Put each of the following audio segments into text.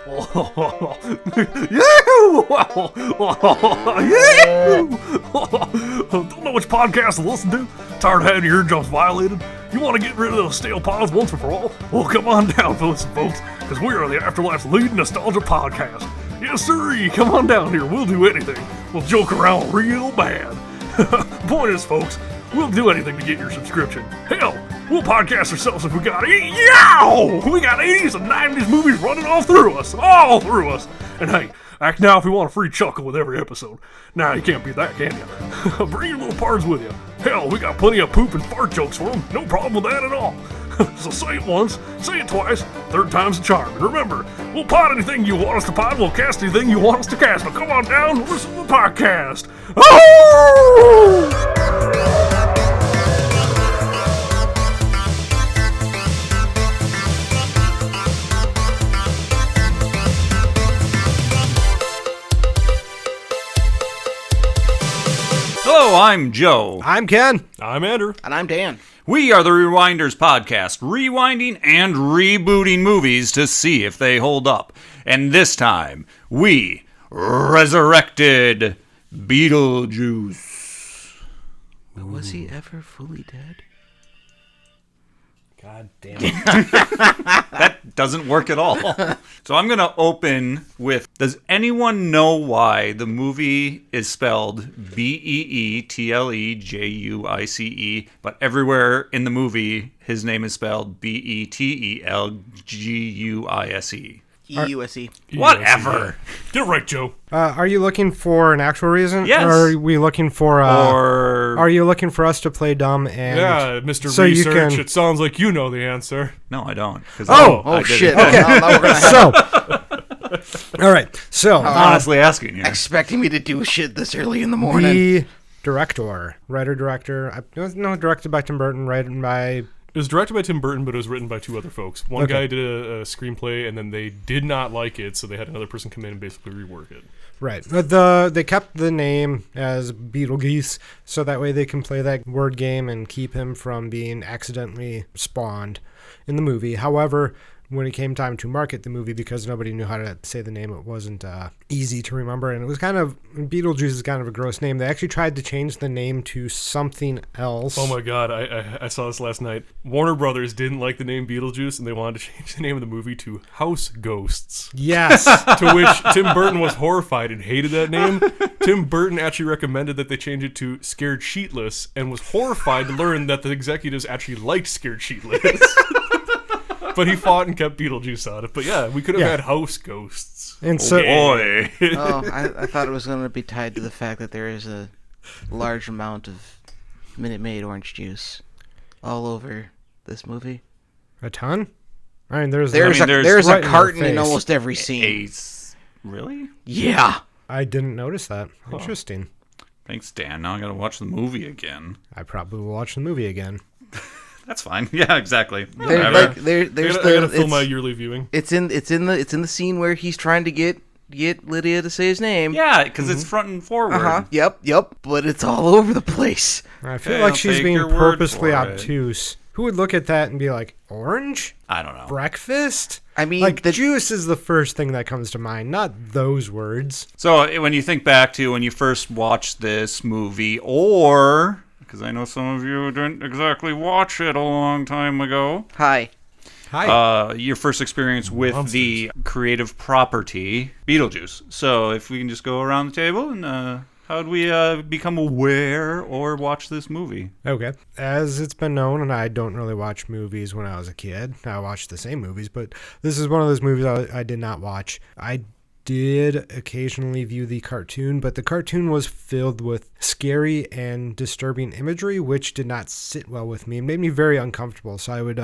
Don't know which podcast to listen to? Tired of having your eardrums violated? You want to get rid of those stale pods once and for all? Well, come on down, fellas and folks, because we are the Afterlife's leading nostalgia podcast. Yes, sir, come on down here. We'll do anything. We'll joke around real bad. Point is, folks, we'll do anything to get your subscription. Hell, we'll podcast ourselves if we got We got 80s and 90s movies running all through us. And hey, act now if you want a free chuckle with every episode. Nah, you can't beat that, can you? Bring your little parts with you. Hell, we got plenty of poop and fart jokes for them. No problem with that at all. So say it once, say it twice, third time's a charm. And remember, we'll pod anything you want us to pod, we'll cast anything you want us to cast. Now come on down and listen to the podcast. Oh! Hello, I'm Joe. I'm Ken. I'm Andrew. And I'm Dan. We are the Rewinders podcast, rewinding and rebooting movies to see if they hold up. And this time, we resurrected Beetlejuice. But was he ever fully dead? God damn. That doesn't work at all. So I'm going to open with, does anyone know why the movie is spelled Beetlejuice, but everywhere in the movie his name is spelled Betelgeuse? EUSE. Whatever. Get it right, Joe. Are you looking for an actual reason? Yes. Or are we looking for Or are you looking for us to play dumb and Yeah, Mr. so you Research, can- it sounds like you know the answer. No, I don't. 'Cause Oh! I did Shit. it. Okay. Now we're gonna have So all right. So I'm honestly asking you. expecting me to do shit this early in the morning. the writer-director, directed by Tim Burton, written by It was directed by Tim Burton, but it was written by two other folks. One Okay. guy did a screenplay, and then they did not like it, so they had another person come in and basically rework it. right. They kept the name as Beetlejuice, so that way they can play that word game and keep him from being accidentally spawned in the movie. However, when it came time to market the movie, because nobody knew how to say the name, it wasn't easy to remember, and it was Beetlejuice is kind of a gross name. They actually tried to change the name to something else. Oh my god, I saw this last night. Warner Brothers didn't like the name Beetlejuice, and they wanted to change the name of the movie to House Ghosts. Yes. To which Tim Burton was horrified and hated that name. Tim Burton actually recommended that they change it to Scared Sheetless, and was horrified to learn that the executives actually liked Scared Sheetless. But he fought and kept Beetlejuice out of it. But yeah, we could have had House Ghosts. And so, Boy. Oh, I thought it was going to be tied to the fact that there is a large amount of Minute Maid orange juice all over this movie. a ton? I mean, there's There's right a in carton your in face. almost every scene. Ace. Really? Yeah. I didn't notice that. Interesting. Thanks, Dan. Now I gotta watch the movie again. I probably will watch the movie again. That's fine. Yeah, exactly. There, Whatever. there's I gotta fill it's, my yearly viewing. it's in the scene where he's trying to get Lydia to say his name. Yeah, because it's front and forward. Uh-huh. Yep. But it's all over the place. I feel Okay, like I'll she's take being your word purposely for it. obtuse. Who would look at that and be like, orange? I don't know. Breakfast? I mean, like, juice is the first thing that comes to mind, not those words. So when you think back to when you first watched this movie, or, because I know some of you didn't exactly watch it a long time ago, Hi. Hi. your first experience with the creative property, Beetlejuice. So if we can just go around the table and how did we become aware or watch this movie? Okay. As it's been known, and I don't really watch movies when I was a kid. I watched the same movies, but this is one of those movies I did not watch. I did occasionally view the cartoon, but the cartoon was filled with scary and disturbing imagery, which did not sit well with me. It made me very uncomfortable, so I would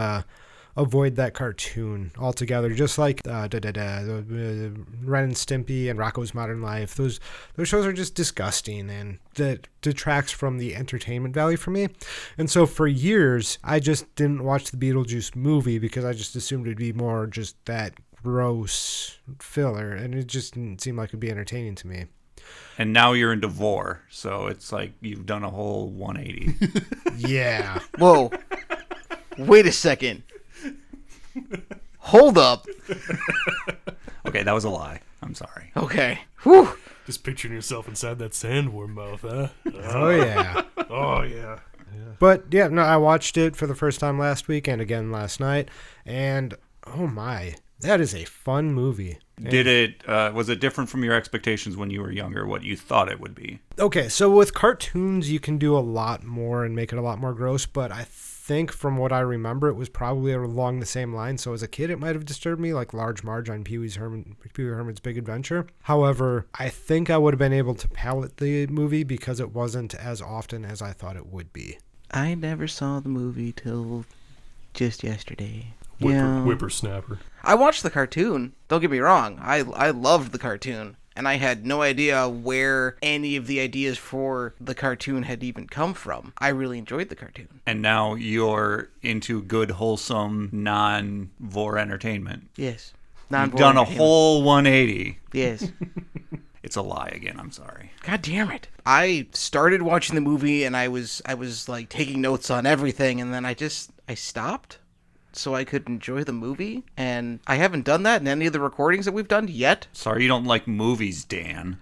avoid that cartoon altogether, just like Ren and Stimpy and Rocko's Modern Life. Those shows are just disgusting, and that detracts from the entertainment value for me. And so for years, I just didn't watch the Beetlejuice movie because I just assumed it'd be more just that gross filler, and it just didn't seem like it'd be entertaining to me. And now you're into vor, so it's like you've done a whole 180. Yeah. Whoa. Wait a second. Hold up. Okay, that was a lie. I'm sorry. Okay. Whew. Just picturing yourself inside that sandworm mouth, huh? Oh, yeah. Oh, yeah. But, yeah, no, I watched it for the first time last week and again last night. And, oh, my. That is a fun movie. Was it different from your expectations when you were younger, what you thought it would be? Okay, so with cartoons, you can do a lot more and make it a lot more gross, but I think from what I remember, it was probably along the same line. So as a kid, it might have disturbed me, like Large Marge on Pee Wee Herman's Big Adventure. However, I think I would have been able to palate the movie because it wasn't as often as I thought it would be. I never saw the movie till just yesterday. Whippersnapper. I watched the cartoon. Don't get me wrong. I loved the cartoon. And I had no idea where any of the ideas for the cartoon had even come from. I really enjoyed the cartoon. And now you're into good, wholesome, non-vor entertainment. Yes. You've done a whole 180. Yes. It's a lie again, I'm sorry. God damn it. I started watching the movie and I was like taking notes on everything, and then I stopped so I could enjoy the movie, and I haven't done that in any of the recordings that we've done yet. Sorry you don't like movies, Dan.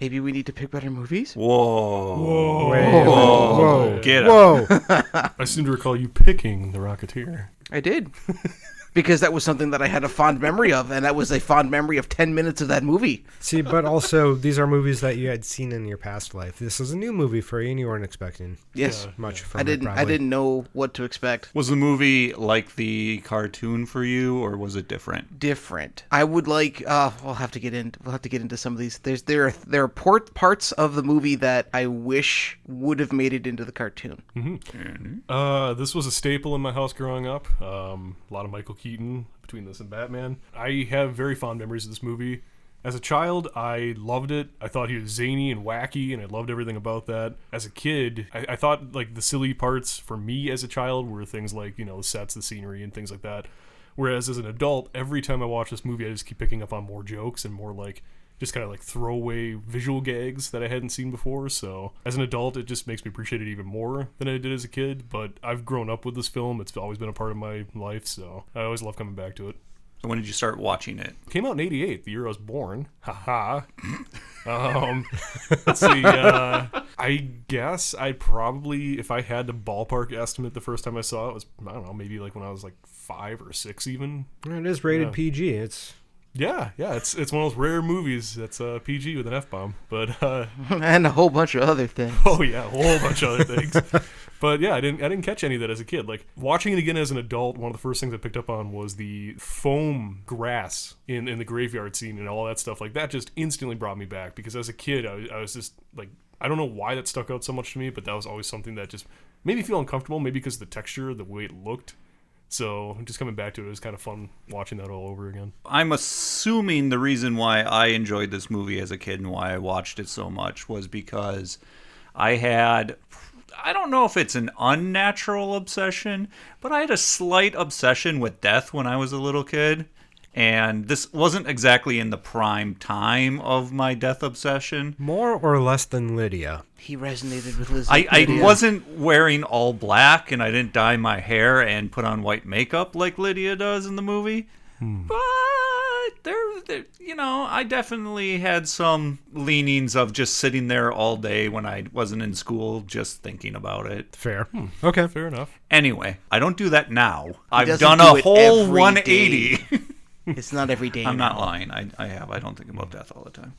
Maybe we need to pick better movies? Whoa. Whoa. Get it. Whoa. I seem to recall you picking The Rocketeer. I did. Because that was something that I had a fond memory of, and that was a fond memory of 10 minutes of that movie. See, but also, these are movies that you had seen in your past life. This is a new movie for you, and you weren't expecting Yes. much from I it, didn't probably. know what to expect. Was the movie like the cartoon for you, or was it different? Different. I would like. We'll have to get into some of these. There are parts of the movie that I wish would have made it into the cartoon. This was a staple in my house growing up. A lot of Michael Keaton between this and Batman. I have very fond memories of this movie. As a child, I loved it. I thought he was zany and wacky, and I loved everything about that. As a kid, I thought like the silly parts for me as a child were things like, the sets, the scenery, and things like that. Whereas as an adult, every time I watch this movie, I just keep picking up on more jokes and more like just kind of like throwaway visual gags that I hadn't seen before. So as an adult, it just makes me appreciate it even more than I did as a kid. But I've grown up with this film. It's always been a part of my life, so I always love coming back to it. So when did you start watching it? It came out in '88, the year I was born. Haha. Let's see. I guess I'd probably, if I had to ballpark estimate the first time I saw it, was, I don't know, maybe like when I was like 5 or 6 even. It is rated PG. It's Yeah, it's one of those rare movies that's PG with an F-bomb, but And a whole bunch of other things. oh yeah, a whole bunch of other things. But yeah, I didn't catch any of that as a kid. Like watching it again as an adult, one of the first things I picked up on was the foam grass in the graveyard scene and all that stuff. Like that just instantly brought me back, because as a kid I was just like, I don't know why that stuck out so much to me, but that was always something that just made me feel uncomfortable, maybe because of the texture, the way it looked. So just coming back to it was kind of fun watching that all over again. I'm assuming the reason why I enjoyed this movie as a kid and why I watched it so much was because I don't know if it's an unnatural obsession, but I had a slight obsession with death when I was a little kid. And this wasn't exactly in the prime time of my death obsession. more or less than Lydia. He resonated with Liz. I wasn't wearing all black, and I didn't dye my hair and put on white makeup like Lydia does in the movie. But I definitely had some leanings of just sitting there all day when I wasn't in school, just thinking about it. Fair. Okay. Fair enough. Anyway, I don't do that now. I've doesn't done do a it whole every 180. It's not every day. I'm not now. lying. I have. I don't think about death all the time.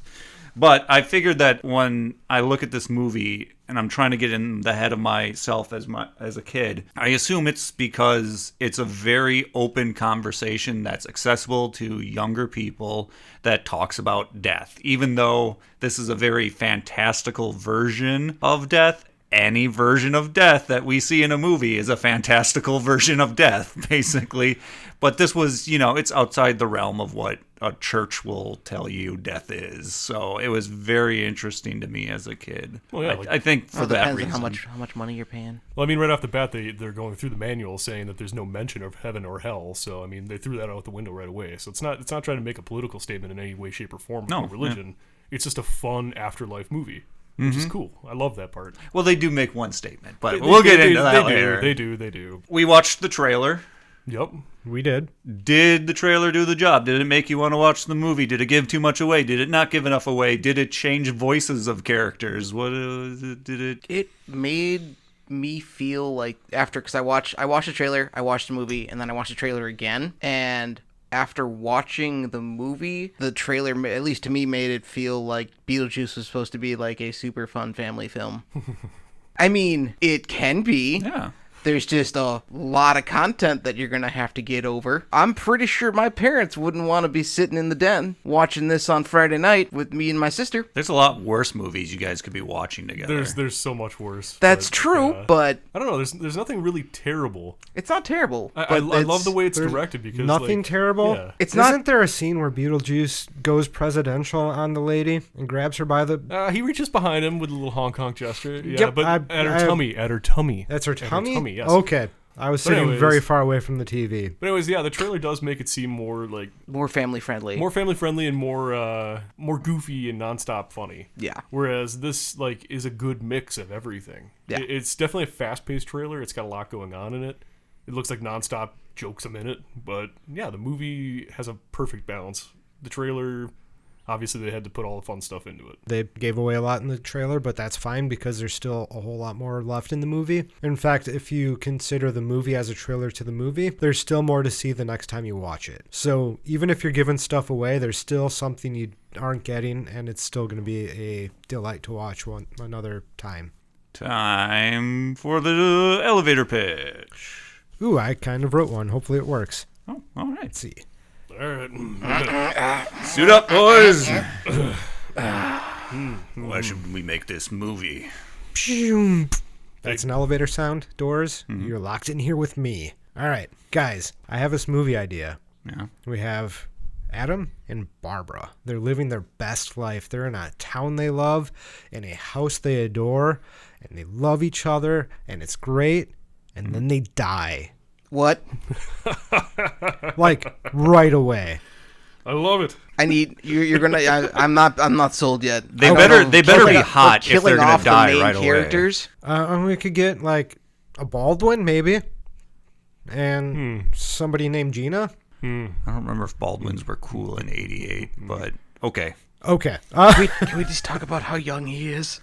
But I figured that when I look at this movie and I'm trying to get in the head of myself as a kid, I assume it's because it's a very open conversation that's accessible to younger people that talks about death. Even though this is a very fantastical version of death, any version of death that we see in a movie is a fantastical version of death, basically. But this was, it's outside the realm of what a church will tell you death is. So it was very interesting to me as a kid. Well, yeah, I think for Well, it that depends reason. on how much money you're paying. Well, I mean, right off the bat, they're going through the manual saying that there's no mention of heaven or hell. So, I mean, they threw that out the window right away. So it's not trying to make a political statement in any way, shape, or form No, about religion. It's just a fun afterlife movie, which is cool. I love that part. Well, they do make one statement, but we'll get into that later. They do. We watched the trailer. Yep. We did. Did the trailer do the job? Did it make you want to watch the movie? Did it give too much away? Did it not give enough away? Did it change voices of characters? What did it? It made me feel like because I watched the trailer, I watched the movie, and then I watched the trailer again, and after watching the movie, the trailer, at least to me, made it feel like Beetlejuice was supposed to be like a super fun family film. I mean, it can be. Yeah. There's just a lot of content that you're going to have to get over. I'm pretty sure my parents wouldn't want to be sitting in the den watching this on Friday night with me and my sister. There's a lot worse movies you guys could be watching together. There's so much worse. That's true, but I don't know. There's nothing really terrible. it's not terrible. I love the way it's directed because Nothing terrible. Yeah. Isn't there a scene where Beetlejuice goes presidential on the lady and grabs her by the... He reaches behind him with a little honk honk gesture. Yeah, Yep, but at her tummy. That's her tummy? Yes. Okay. I was sitting anyways- very far away from the TV. But anyways, yeah, the trailer does make it seem more Family friendly. more family friendly and more goofy and nonstop funny. Yeah. Whereas this is a good mix of everything. Yeah. It's definitely a fast-paced trailer. It's got a lot going on in it. It looks like nonstop jokes a minute, but yeah, the movie has a perfect balance. The trailer, obviously, they had to put all the fun stuff into it. They gave away a lot in the trailer, but that's fine because there's still a whole lot more left in the movie. In fact, if you consider the movie as a trailer to the movie, there's still more to see the next time you watch it. So even if you're giving stuff away, there's still something you aren't getting, and it's still going to be a delight to watch another time. Time for the elevator pitch. Ooh, I kind of wrote one. Hopefully it works. Oh, all right. Let's see. All right. Suit up, boys. Why should we make this movie? That's an elevator sound. Doors. You're locked in here with me. All right, guys, I have this movie idea. Yeah. We have Adam and Barbara. They're living their best life. They're in a town they love, in a house they adore, and they love each other, and it's great. And then they die. What? Like right away. I love it. I need you're gonna. I'm not sold yet. They better be hot if they're gonna die right away. Characters. And we could get like a Baldwin maybe, and somebody named Gina. I don't remember if Baldwins were cool in '88, but okay. Okay. Can we just talk about how young he is?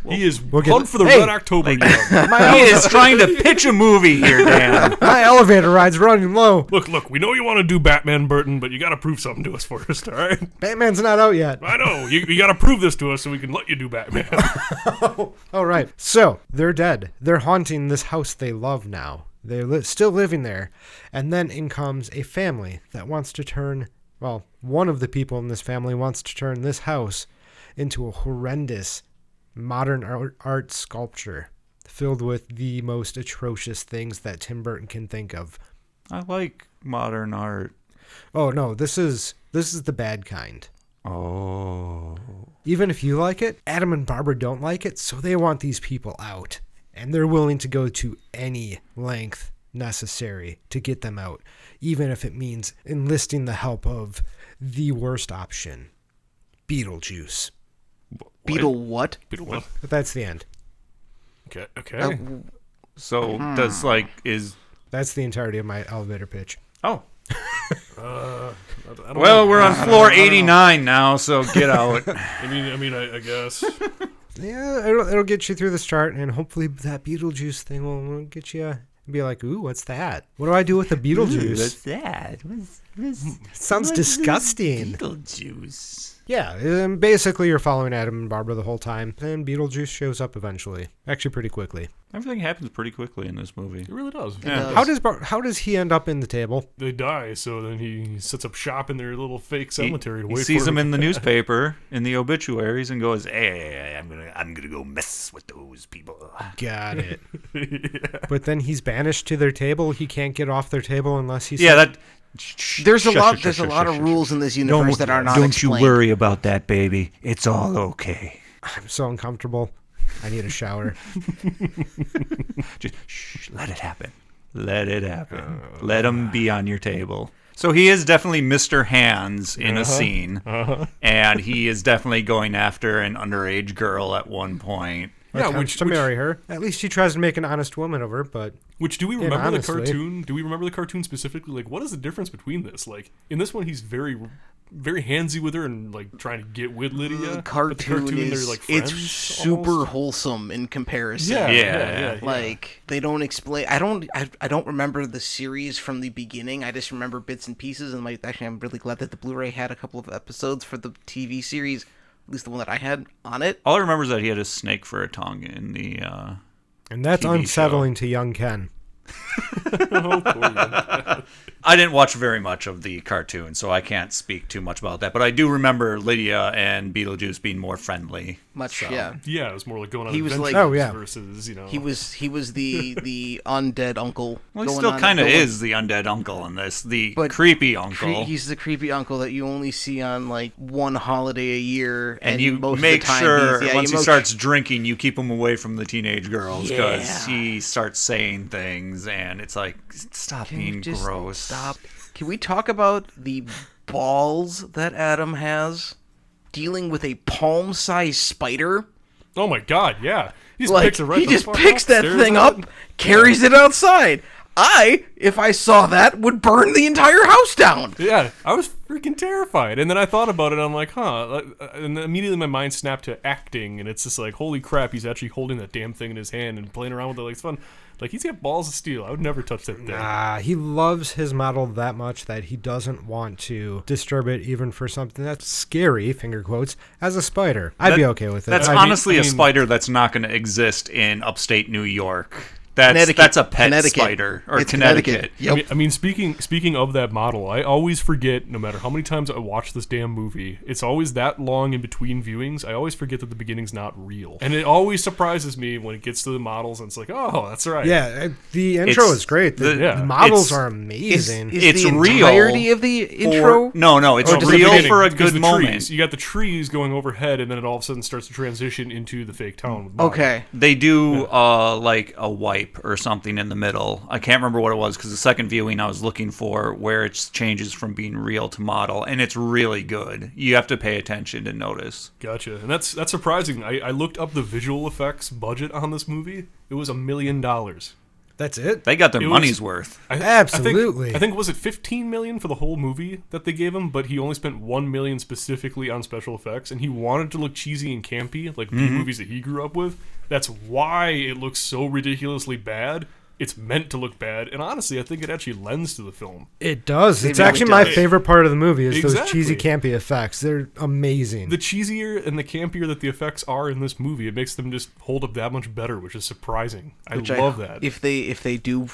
He is get- hunt for the Hey! Red October. young. He is trying to pitch a movie here, Dan. My elevator ride's running low. Look, we know you want to do Batman, Burton, but you got to prove something to us first, all right? Batman's not out yet. I know. You got to prove this to us so we can let you do Batman. All right. So they're dead. They're haunting this house they love now. They're still living there. And then in comes a family that wants to turn, well, one of the people in this family wants to turn this house into a horrendous modern art sculpture filled with the most atrocious things that Tim Burton can think of. I like modern art. Oh, no, this is the bad kind. Oh. Even if you like it, Adam and Barbara don't like it, so they want these people out. And they're willing to go to any length necessary to get them out, even if it means enlisting the help of the worst option, Beetlejuice. Beetle what? Beetle what? But that's the end. Okay. So is That's the entirety of my elevator pitch. oh. I don't Well, know. we're on floor 89 now, so get out. I guess. Yeah, it'll get you through this chart, and hopefully that Beetlejuice thing will get you and be like, ooh, what's that? What do I do with the Beetlejuice? that? Sounds disgusting. Beetlejuice. Yeah, and basically you're following Adam and Barbara the whole time, and Beetlejuice shows up eventually. Actually, pretty quickly. Everything happens pretty quickly in this movie. It really does. Yeah. How does he end up in the table? They die, so then he sets up shop in their little fake cemetery to He wait sees for them in the newspaper, in the obituaries, and goes, "Hey, I'm gonna go mess with those people." Got it. But then he's banished to their table. He can't get off their table unless he's... Yeah, that. There's a lot of rules in this universe that are not Don't you explained. worry about that, baby. It's all okay. I'm so uncomfortable. I need a shower. Just let it happen. Let it happen. Let him be on your table. So he is definitely Mr. Hands in a scene, and he is definitely going after an underage girl at one point. attempts which to marry her. At least he tries to make an honest woman of her, but... Which, do we remember the honestly- cartoon? Do we remember the cartoon specifically? Like, what is the difference between this? Like, in this one, he's very, very handsy with her and, like, trying to get with Lydia. The But cartoon is they're, like, it's friends, super almost. wholesome in comparison. Yeah. Like they don't explain. I don't remember the series from the beginning. I just remember bits and pieces. And actually, I'm really glad that the Blu-ray had a couple of episodes for the TV series, at least the one that I had on it. All I remember is that he had a snake for a tongue in the And that's TV unsettling to young Ken. Oh, poor young- I didn't watch very much of the cartoon, so I can't speak too much about that. But I do remember Lydia and Beetlejuice being more friendly. Yeah. Yeah, it was more like going on He was adventures like- Oh, yeah. versus, He was the undead uncle. Well, he going still on- kind of going- is the undead uncle in this, the But creepy uncle. He's the creepy uncle that you only see on like one holiday a year, and you most make of the time sure he's- once you he mo- starts drinking, you keep him away from the teenage girls because Yeah. he starts saying things, and it's like, stop Can you being just gross. Stop. Can we talk about the balls that Adam has dealing with a palm-sized spider? Oh my god, yeah. He just Like picks it right he the just fuck picks up, that stares thing at up, it. carries it outside. If I saw that, would burn the entire house down. Yeah, I was freaking terrified. And then I thought about it, I'm like, and then immediately my mind snapped to acting, and it's just like, holy crap, he's actually holding that damn thing in his hand and playing around with it like it's fun. Like, he's got balls of steel. I would never touch that thing. He loves his model that much that he doesn't want to disturb it even for something that's scary, finger quotes, as a spider. I'd be okay with it. That's I mean- honestly I a mean- spider that's not going to exist in upstate New York. That's Connecticut. a pet Connecticut. spider. Or It's Connecticut. Yep. I mean, speaking of that model, I always forget, no matter how many times I watch this damn movie, it's always that long in between viewings. I always forget that the beginning's not real, and it always surprises me when it gets to the models, and it's like, oh, that's right. Yeah, the intro It's- is great. The, the- the models it's- are amazing. Is It's the real entirety of the intro? No, it's Oh, just the real beginning, for a because good the moment. Trees. You got the trees going overhead, and then it all of a sudden starts to transition into the fake town. With models. Okay. They do like a wipe or something in the middle. I can't remember what it was because the second viewing I was looking for where it changes from being real to model, and it's really good. You have to pay attention to notice. Gotcha, and that's surprising. I looked up the visual effects budget on this movie. It was $1 million. That's it? They got their It was- money's worth. Absolutely. I think was it 15 million for the whole movie that they gave him, but he only spent 1 million specifically on special effects, and he wanted to look cheesy and campy like the movies that he grew up with. That's why it looks so ridiculously bad. It's meant to look bad, and honestly, I think it actually lends to the film. It does. It's really actually my does. favorite part of the movie is those Exactly. cheesy, campy effects. They're amazing. The cheesier and the campier that the effects are in this movie, it makes them just hold up that much better, which is surprising. I love that. If they do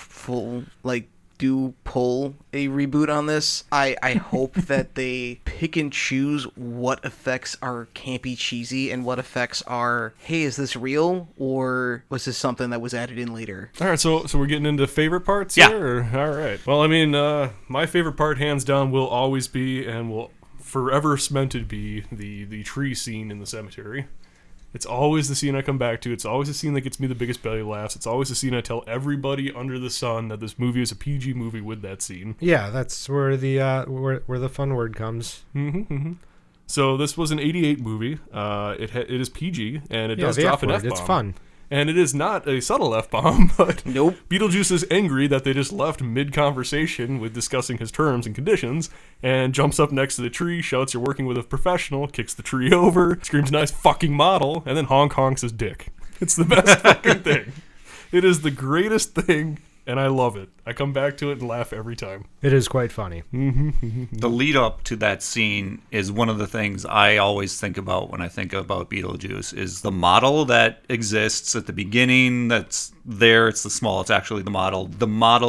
pull a reboot on this, I hope that they pick and choose what effects are campy cheesy and what effects are, hey, is this real or was this something that was added in later? All right, so we're getting into favorite parts Yeah. here? All right. Well, I mean, my favorite part, hands down, will always be and will forever cemented be the tree scene in the cemetery. It's always the scene I come back to. It's always the scene that gets me the biggest belly laughs. It's always the scene I tell everybody under the sun that this movie is a PG movie with that scene. Yeah, that's where the where the fun word comes. So this was an '88 movie. It is PG, and it Yeah, does the drop F an word. F-bomb. It's fun. And it is not a subtle F-bomb, but Nope. Beetlejuice is angry that they just left mid-conversation with discussing his terms and conditions, and jumps up next to the tree, shouts, "You're working with a professional," kicks the tree over, screams, "Nice fucking model," and then honks his dick. It's the best fucking thing. It is the greatest thing, and I love it. I come back to it and laugh every time. It is quite funny. The lead up to that scene is one of the things I always think about when I think about Beetlejuice is the model that exists at the beginning that's there. It's the small, it's actually the model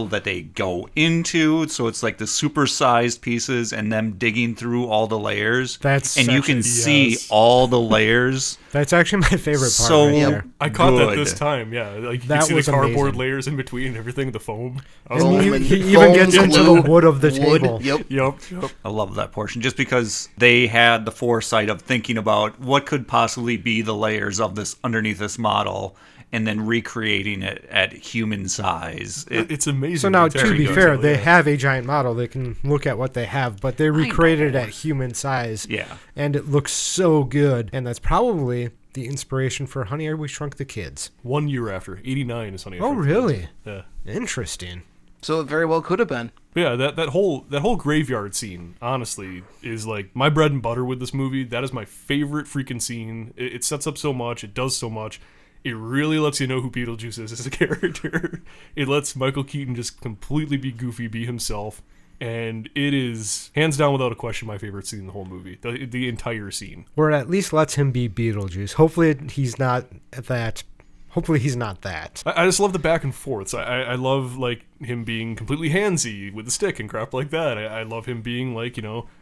that they go into. So it's like the supersized pieces and them digging through all the layers. And you can actually- see yes. all the layers. That's actually my favorite part. So right there. I caught that good. this time, yeah. Like, you That can see was the cardboard amazing. layers in between and everything, the foam. I was And like, he even gets into the wood of the table. Yep. Yep. I love that portion just because they had the foresight of thinking about what could possibly be the layers of this underneath this model and then recreating it at human size. It's amazing. So now, It's to very be good. fair, Yeah. they have a giant model. They can look at what they have, but they recreated it at human size. Yeah. And it looks so good. And that's probably the inspiration for Honey, We Shrunk the Kids. 1 year after. 89 is Honey, I Oh, Shrunk the Kids. really? Yeah. Interesting. So it very well could have been. Yeah, that whole graveyard scene, honestly, is like my bread and butter with this movie. That is my favorite freaking scene. It sets up so much. It does so much. It really lets you know who Beetlejuice is as a character. It lets Michael Keaton just completely be goofy, be himself. And it is, hands down, without a question, my favorite scene in the whole movie. The entire scene. Or it at least lets him be Beetlejuice. Hopefully he's not that. Hopefully he's not that. I just love the back and forths. I love, like, him being completely handsy with the stick and crap like that. I love him being, like,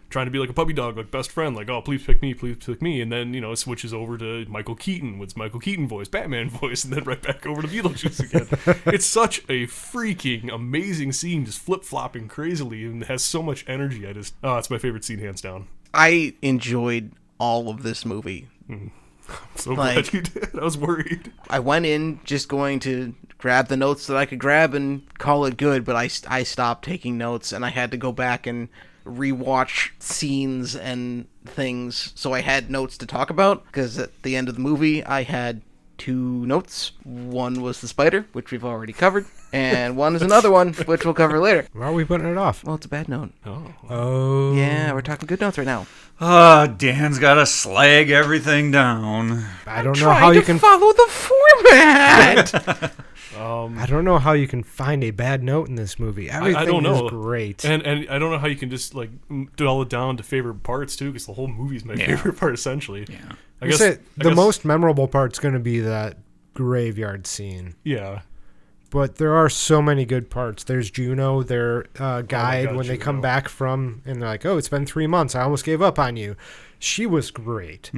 trying to be like a puppy dog, like best friend, like, oh, please pick me. And then, it switches over to Michael Keaton with his Michael Keaton voice, Batman voice, and then right back over to Beetlejuice again. It's such a freaking amazing scene, just flip-flopping crazily, and has so much energy. It's my favorite scene, hands down. I enjoyed all of this movie. So glad you did. I was worried. I went in just going to grab the notes that I could grab and call it good, but I stopped taking notes, and I had to go back and rewatch scenes and things, so I had notes to talk about, because at the end of the movie I had 2 notes. One was the spider, which we've already covered, and one is another one, which we'll cover later. Why are we putting it off? Well, it's a bad note. Oh. Yeah, we're talking good notes right now. Dan's gotta slag everything down. I don't know how you can follow the format. I don't know how you can find a bad note in this movie. Everything I don't know. is great. And I don't know how you can just, like, dull it down to favorite parts, too, because the whole movie's my favorite part, essentially. Yeah. I guess the most memorable part's going to be that graveyard scene. Yeah. But there are so many good parts. There's Juno, their guide, when they come back from, and they're like, oh, it's been 3 months. I almost gave up on you. She was great.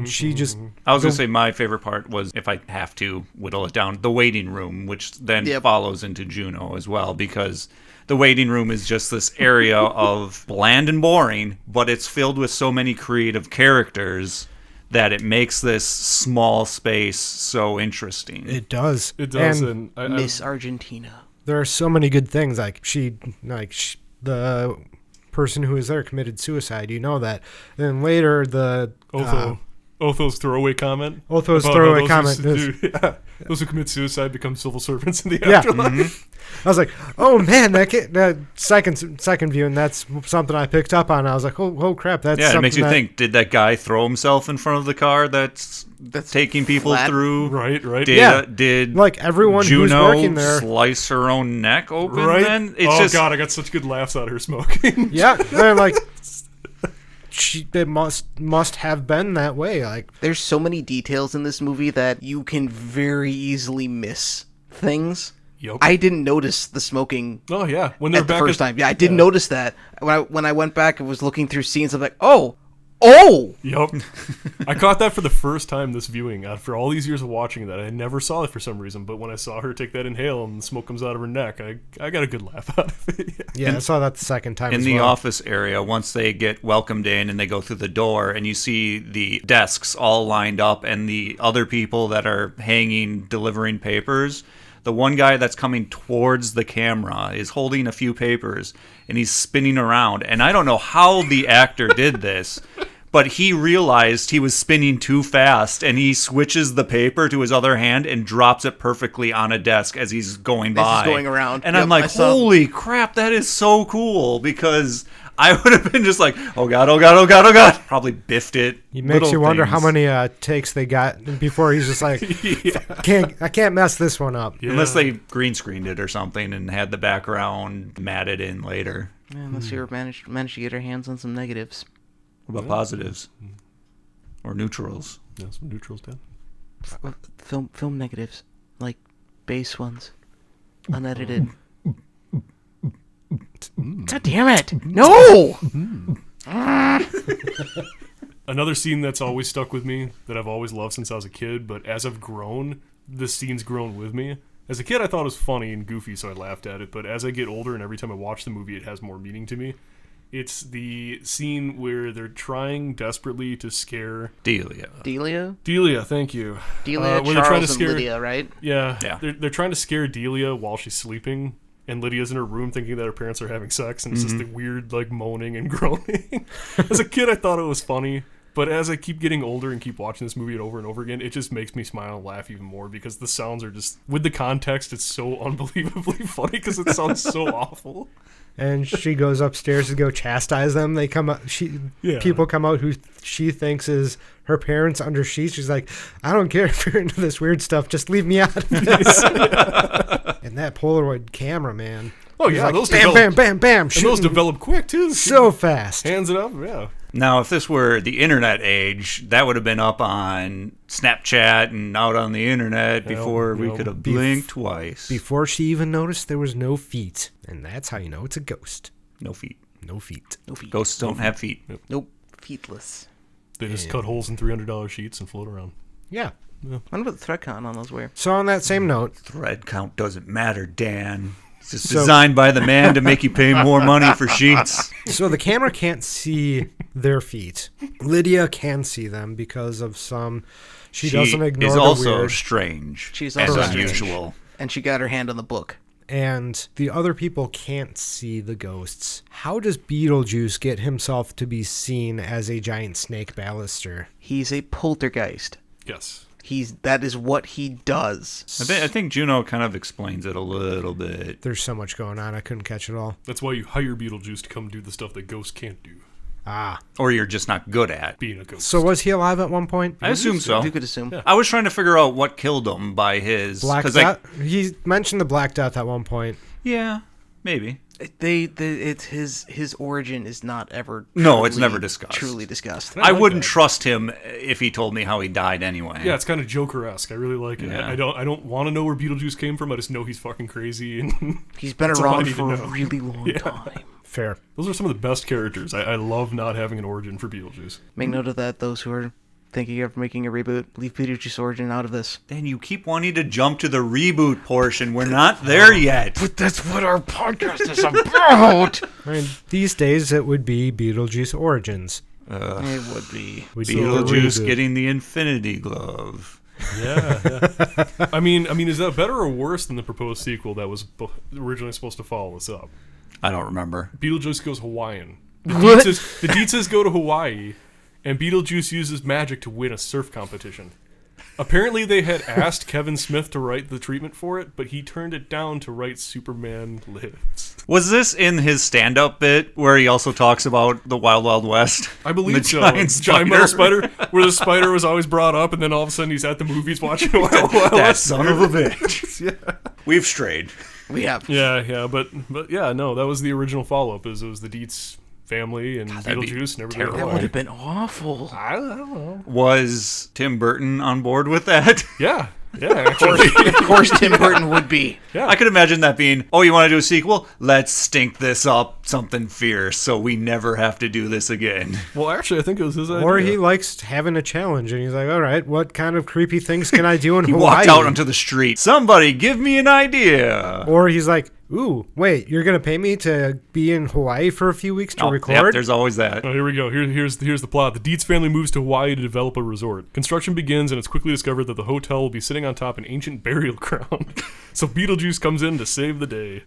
She just... I was going to say my favorite part was, if I have to whittle it down, the waiting room, which then follows into Juno as well, because the waiting room is just this area of bland and boring, but it's filled with so many creative characters that it makes this small space so interesting. It does. It does. And Miss Argentina. there are so many good things. Like, the person who was there committed suicide. You know that. Then later, the... Otho's throwaway comment. Otho's throwaway comment. Those who commit suicide become civil servants in the afterlife. I was like, oh man, that second view, and that's something I picked up on. I was like, oh crap, that's something it makes you think. Did that guy throw himself in front of the car that's taking people through? Right. Did like everyone Juno who's working there slice her own neck open? Right. Then it's just God, I got such good laughs out of her smoking. Yeah, they're like. It must have been that way. Like, there's so many details in this movie that you can very easily miss things. Yep. I didn't notice the smoking. Oh yeah, when they're at the back first time. Yeah, I didn't notice that. When I went back and was looking through scenes, I'm like, oh. Yep. I caught that for the first time this viewing. After all these years of watching that, I never saw it for some reason. But when I saw her take that inhale and the smoke comes out of her neck, I got a good laugh out of it. yeah, I saw that the second time. in as the well. office area, once they get welcomed in and they go through the door and you see the desks all lined up and the other people that are hanging, delivering papers, the one guy that's coming towards the camera is holding a few papers and he's spinning around. And I don't know how the actor did this, but he realized he was spinning too fast and he switches the paper to his other hand and drops it perfectly on a desk as he's going by. As he's going around. And I'm like, holy crap, that is so cool, because I would have been just like, oh God. Probably biffed it. He makes you wonder how many takes they got before he's just like, I can't mess this one up. Yeah. Unless they green screened it or something and had the background matted in later. Yeah, unless you managed to get your hands on some negatives. What about positives? Or neutrals? Yeah, some neutrals, Dan. Film negatives. Like base ones. Unedited. God damn it! No! Another scene that's always stuck with me, that I've always loved since I was a kid, but as I've grown, this scene's grown with me. As a kid, I thought it was funny and goofy, so I laughed at it, but as I get older and every time I watch the movie, it has more meaning to me. It's the scene where they're trying desperately to scare... Delia, thank you. Delia, where Charles, and Lydia, right? Yeah. They're trying to scare Delia while she's sleeping, and Lydia's in her room thinking that her parents are having sex, and it's just the weird, like, moaning and groaning. As a kid, I thought it was funny, But as I keep getting older and keep watching this movie over and over again, it just makes me smile and laugh even more because the sounds are just, with the context, it's so unbelievably funny because it sounds so awful. And she goes upstairs to go chastise them. They come up. People come out who she thinks is her parents under sheets. She's like, I don't care if you're into this weird stuff. Just leave me out of this. And that Polaroid camera, man. Oh, yeah. Like, Those bam, bam, bam, bam. And those develop quick, too. So fast. Hands it up, yeah. Now, if this were the internet age, that would have been up on Snapchat and out on the internet before we could have blinked twice. Before she even noticed there was no feet. And that's how you know it's a ghost. No feet. No feet. No feet. Ghosts don't have feet. Nope. Feetless. They just cut holes in $300 sheets and float around. Yeah. I wonder what the thread count on those were. So on that same note, Thread count doesn't matter, Dan. It's just designed by the man to make you pay more money for sheets. so the camera can't see their feet. Lydia can see them because of some. She doesn't ignore is the also weird. strange. She's and also unusual. And she got her hand on the book. And the other people can't see the ghosts. How does Beetlejuice get himself to be seen as a giant snake baluster? He's a poltergeist. Yes. That is what he does. I think Juno kind of explains it a little bit. There's so much going on, I couldn't catch it all. That's why you hire Beetlejuice to come do the stuff that ghosts can't do. Ah. Or you're just not good at Being a ghost. So was he alive at one point? I assume so. You could assume. Yeah. I was trying to figure out what killed him by his Black 'cause Death? He mentioned the Black Death at one point. yeah, maybe. It's his origin is not ever. No, it's never discussed. Truly discussed. I like wouldn't that. trust him if he told me how he died anyway. Yeah, it's kind of Joker-esque. I really like it. Yeah. I don't want to know where Beetlejuice came from. I just know he's fucking crazy. And He's been That's all I around need to for a know. really long time. Fair. those are some of the best characters. I love not having an origin for Beetlejuice. Make note of that. Those who are thinking of making a reboot, leave Beetlejuice origin out of this. And you keep wanting to jump to the reboot portion. We're not there yet. But that's what our podcast is about. I mean, these days it would be Beetlejuice Origins. It would be. We'd do a Beetlejuice reboot. getting the Infinity Glove. Yeah. I mean, is that better or worse than the proposed sequel that was originally supposed to follow this up? I don't remember. Beetlejuice goes Hawaiian. The What? Dietzes go to Hawaii, and Beetlejuice uses magic to win a surf competition. Apparently, they had asked Kevin Smith to write the treatment for it, but he turned it down to write Superman Lives. Was this in his stand-up bit where he also talks about the Wild Wild West? I believe The so. giant metal spider. spider, where the spider was always brought up, and then all of a sudden he's at the movies watching Wild Wild That West. son of a bitch. Yeah. We've strayed. We have. Yeah, but yeah, no, that was the original follow-up. It was the Dietz family and that'd be Beetlejuice and everybody. terrible. That would have been awful. I don't know. Was Tim Burton on board with that? Yeah, actually. Of course, Tim Burton would be. Yeah. I could imagine that being, oh, you want to do a sequel? Let's stink this up something fierce so we never have to do this again. Well, actually, I think it was his idea. Or he likes having a challenge, and he's like, all right, what kind of creepy things can I do in He Hawaii? walked out onto the street. Somebody give me an idea. Or he's like, ooh, wait, you're going to pay me to be in Hawaii for a few weeks to Oh, record? yep, there's always that. Oh, here we go. Here's the plot. The Dietz family moves to Hawaii to develop a resort. Construction begins, and it's quickly discovered that the hotel will be sitting on top of an ancient burial ground. So Beetlejuice comes in to save the day.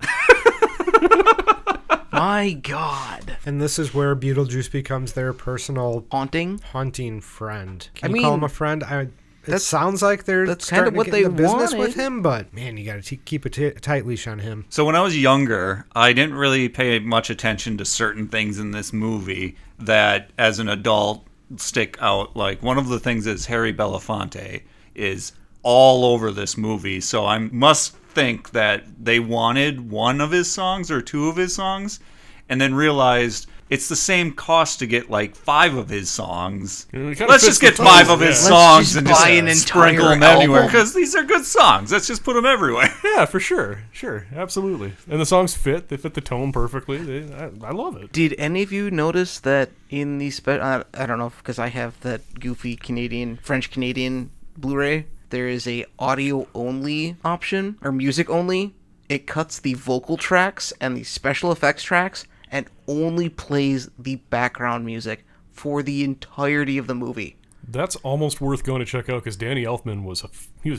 My God. And this is where Beetlejuice becomes their personal Haunting? haunting friend. Can I you call mean, him a friend? It that's- sounds like they're that's kind of starting what to they get into business wanted. with him, but man, you got to keep a tight leash on him. So when I was younger, I didn't really pay much attention to certain things in this movie that, as an adult, stick out. Like, one of the things is Harry Belafonte is all over this movie, so I must think that they wanted one of his songs or two of his songs, and then realized it's the same cost to get like 5 of his songs. It kinda Let's fits just get the 5 tone, of his yeah. songs just and buy just an sprinkle entire them everywhere album. because these are good songs. Let's just put them everywhere. Yeah, for sure. Sure, absolutely. And the songs fit. They fit the tone perfectly. I love it. Did any of you notice that in the I don't know, because I have that goofy French Canadian Blu-ray, there is a audio only option or music only. It cuts the vocal tracks and the special effects tracks and only plays the background music for the entirety of the movie. That's almost worth going to check out because Danny Elfman was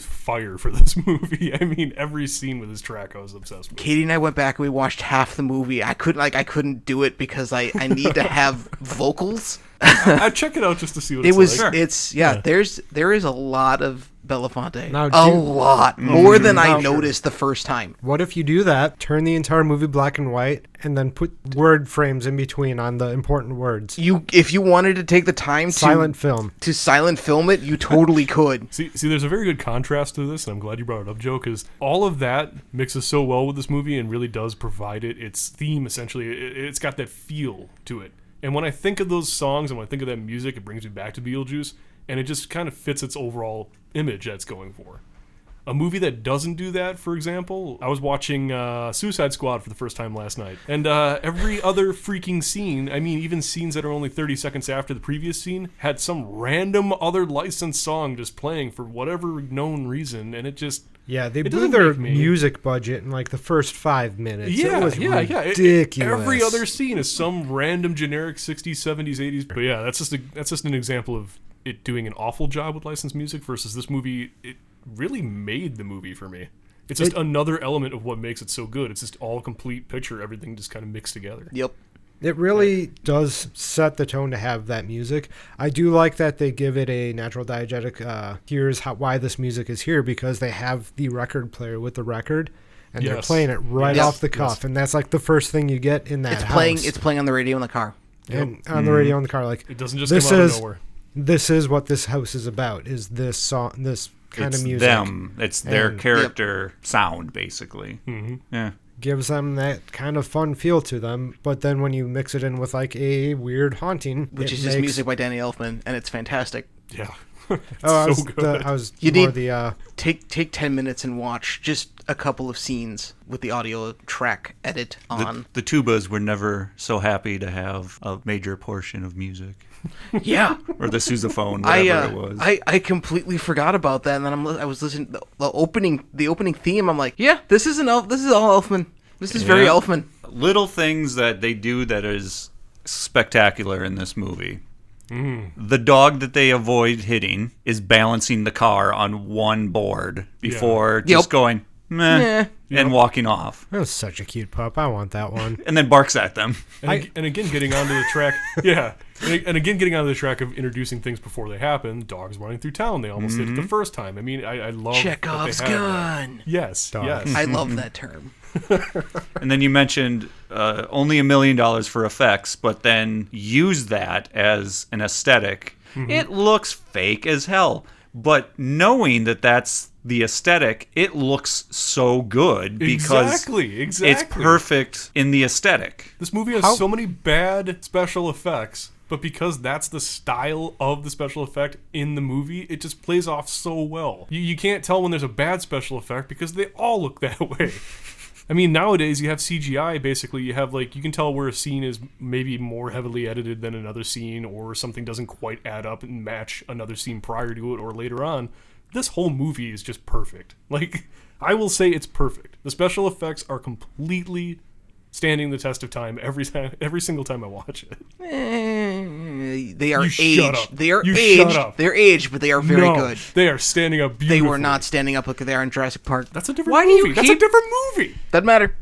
fire for this movie. I mean, every scene with his track I was obsessed with. Katie and I went back and we watched half the movie. I couldn't do it because I need to have vocals. I'd check it out just to see what like. There is a lot of Belafonte. Now, a lot. More than I noticed the first time. What if you do that, turn the entire movie black and white, and then put word frames in between on the important words? If you wanted to take the time silent film it, you totally could. See, there's a very good contrast to this, and I'm glad you brought it up, Joe, because all of that mixes so well with this movie and really does provide it its theme, essentially. It's got that feel to it. And when I think of those songs and when I think of that music, it brings me back to Beetlejuice, and it just kind of fits its overall image that's going for. A movie that doesn't do that, for example, I was watching Suicide Squad for the first time last night, and every other freaking scene, I mean, even scenes that are only 30 seconds after the previous scene, had some random other licensed song just playing for whatever known reason, and it just... Yeah, they blew their music budget in like the first 5 minutes. Yeah, it was ridiculous. Every other scene is some random generic 60s, 70s, 80s. But yeah, that's just an example of it doing an awful job with licensed music versus this movie. It really made the movie for me. It's just another element of what makes it so good. It's just all complete picture, everything just kind of mixed together. Yep. It really does set the tone to have that music. I do like that they give it a natural diegetic, here's why this music is here, because they have the record player with the record, and they're playing it right off the cuff, and that's like the first thing you get in that house. It's playing on the radio in the car. And on the radio in the car, like, it doesn't just come out of nowhere. This is what this house is about, is this song, this kind of music. It's their character sound, basically. Mm-hmm. Yeah. Gives them that kind of fun feel to them, but then when you mix it in with like a weird haunting, which is just music by Danny Elfman, and it's fantastic. Yeah. So good. Take 10 minutes and watch just a couple of scenes with the audio track edit on. The tubas were never so happy to have a major portion of music. Yeah. Or the sousaphone, whatever it was. I completely forgot about that, and then I was listening to the opening theme. I'm like, yeah, this is all Elfman. This is very Elfman. Little things that they do that is spectacular in this movie. The dog that they avoid hitting is balancing the car on one board before just going meh and walking off. That was such a cute pup. I want that one. And then barks at them. And again, getting onto the track. Yeah. And again, getting onto the track of introducing things before they happen. Dogs running through town. They almost hit it the first time. I mean, I love Chekhov's gun. Yes. Yes. I love that term. And then you mentioned only $1 million for effects, but then use that as an aesthetic. Mm-hmm. It looks fake as hell, but knowing that that's the aesthetic, it looks so good because it's perfect in the aesthetic. This movie has so many bad special effects, but because that's the style of the special effect in the movie, it just plays off so well. You can't tell when there's a bad special effect because they all look that way. I mean, nowadays you have CGI, basically. You have, like, you can tell where a scene is maybe more heavily edited than another scene, or something doesn't quite add up and match another scene prior to it or later on. This whole movie is just perfect. Like, I will say it's perfect. The special effects are completely standing the test of time every single time I watch it. They are aged. They are aged. They're aged, but they are very good. They are standing up beautifully. They were not standing up like they are in Jurassic Park. That's a different movie. That's a different movie. Doesn't matter.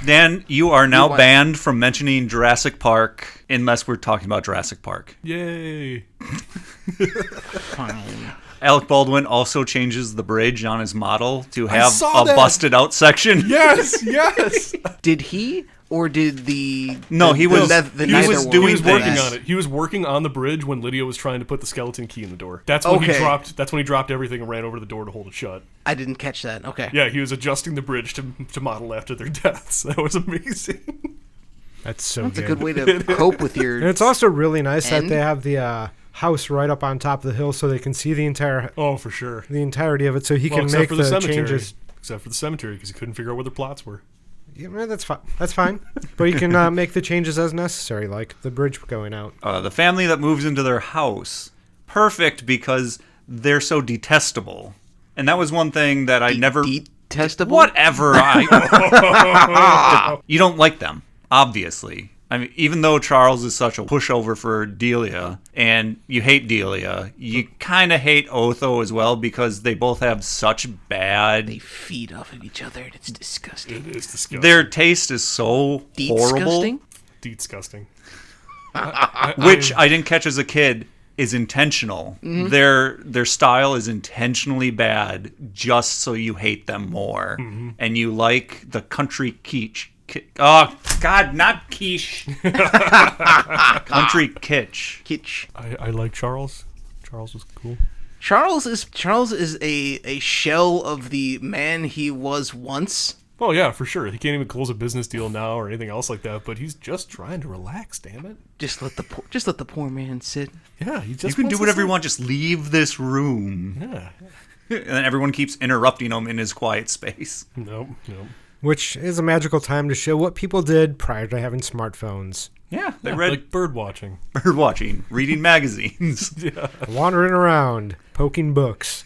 Dan, you are now banned from mentioning Jurassic Park unless we're talking about Jurassic Park. Yay. Fine. Alec Baldwin also changes the bridge on his model to have a busted out section. Yes, yes. Did he? Or did the... No, he was working on it. He was working on the bridge when Lydia was trying to put the skeleton key in the door. That's when he dropped everything and ran over to the door to hold it shut. I didn't catch that. Okay. Yeah, he was adjusting the bridge to model after their deaths. That was amazing. That's a good way to cope with your... And it's also really nice that they have the house right up on top of the hill so they can see the entire... Oh, for sure. The entirety of it, so he can make the changes. Except for the cemetery, because he couldn't figure out where the plots were. Yeah, that's fine. That's fine. But you can make the changes as necessary, like the bridge going out. The family that moves into their house, perfect because they're so detestable. And that was one thing that I never... Detestable? Whatever. You don't like them, obviously. I mean, even though Charles is such a pushover for Delia, and you hate Delia, you kind of hate Otho as well because they both have such bad... They feed off of each other, and it's disgusting. It is disgusting. Their taste is so horrible. Disgusting. Which I didn't catch as a kid is intentional. Mm-hmm. Their style is intentionally bad just so you hate them more. Mm-hmm. And you like the country kitsch. Oh, God, not quiche. Country kitsch. Kitsch. I like Charles. Charles was cool. Charles is a shell of the man he was once. Oh yeah, for sure. He can't even close a business deal now or anything else like that. But he's just trying to relax. Damn it. Just let the poor man sit. Yeah, he just You can wants do to whatever you sit. want. Just leave this room. Yeah. And then everyone keeps interrupting him in his quiet space. Nope. Which is a magical time to show what people did prior to having smartphones. Yeah, they read Like bird watching. bird watching, reading magazines. Yeah. Wandering around, poking books.